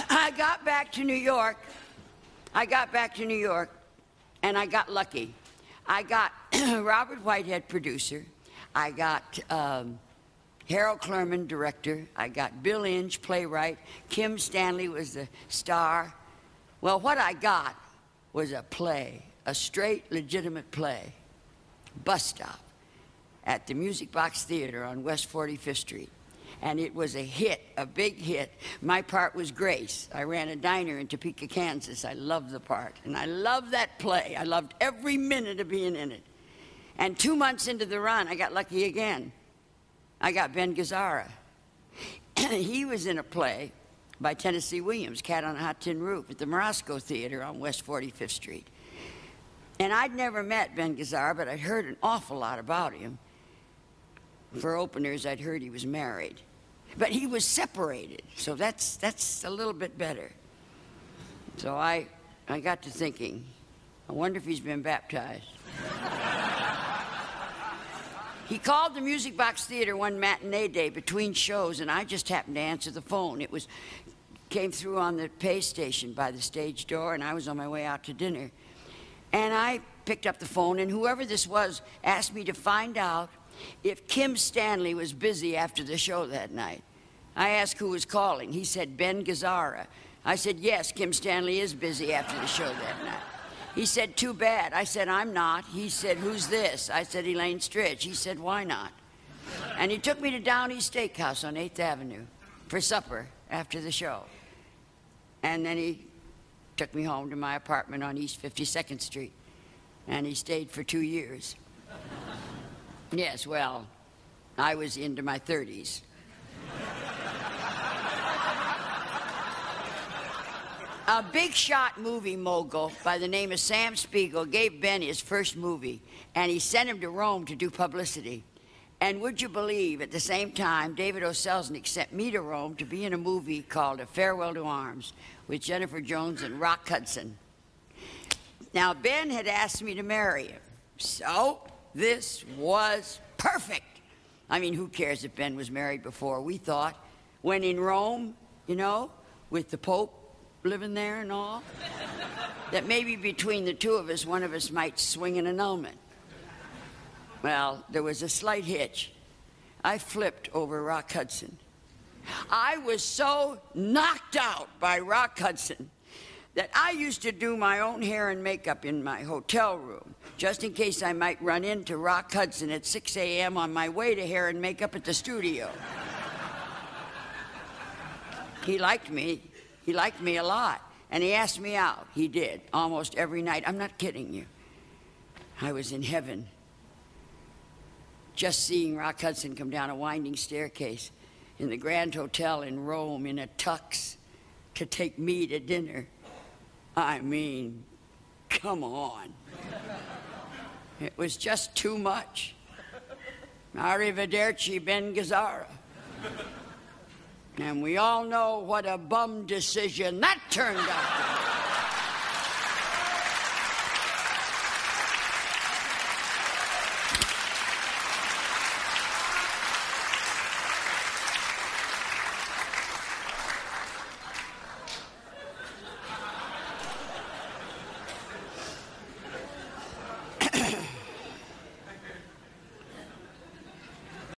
I got back to New York. And I got lucky. I got Robert Whitehead, producer. I got Harold Clurman, director. I got Bill Inge, playwright. Kim Stanley was the star. Well, what I got was a play, a straight, legitimate play, Bus Stop, at the Music Box Theater on West 45th Street. And it was a hit, a big hit. My part was Grace. I ran a diner in Topeka, Kansas. I loved the part, and I loved that play. I loved every minute of being in it. And 2 months into the run, I got lucky again. I got Ben Gazzara. He was in a play by Tennessee Williams, Cat on a Hot Tin Roof, at the Morosco Theater on West 45th Street. And I'd never met Ben Gazzara, but I'd heard an awful lot about him. For openers, I'd heard he was married. But he was separated, so that's a little bit better. So I got to thinking, I wonder if he's been baptized. He called the Music Box Theater one matinee day between shows, and I just happened to answer the phone. It came through on the pay station by the stage door, and I was on my way out to dinner. And I picked up the phone, and whoever this was asked me to find out if Kim Stanley was busy after the show that night. I asked who was calling. He said, Ben Gazzara. I said, yes, Kim Stanley is busy after the show that night. He said, too bad. I said, I'm not. He said, who's this? I said, Elaine Stritch. He said, why not? And he took me to Downey Steakhouse on 8th Avenue for supper after the show. And then he took me home to my apartment on East 52nd Street. And he stayed for 2 years. Yes, well, I was into my 30s. A big shot movie mogul by the name of Sam Spiegel gave Ben his first movie, and he sent him to Rome to do publicity. And would you believe, at the same time, David O. Selznick sent me to Rome to be in a movie called A Farewell to Arms with Jennifer Jones and Rock Hudson. Now, Ben had asked me to marry him, so this was perfect. I mean, who cares if Ben was married before? We thought, when in Rome, you know, with the Pope living there and all, that maybe between the two of us, one of us might swing an annulment. Well, there was a slight hitch. I flipped over Rock Hudson. I was so knocked out by Rock Hudson that I used to do my own hair and makeup in my hotel room, just in case I might run into Rock Hudson at 6 a.m. on my way to hair and makeup at the studio. He liked me. He liked me a lot. And he asked me out. He did, almost every night. I'm not kidding you. I was in heaven. Just seeing Rock Hudson come down a winding staircase in the Grand Hotel in Rome in a tux to take me to dinner. I mean, come on. It was just too much. Arrivederci, Ben Gazzara. And we all know what a bum decision that turned out to be.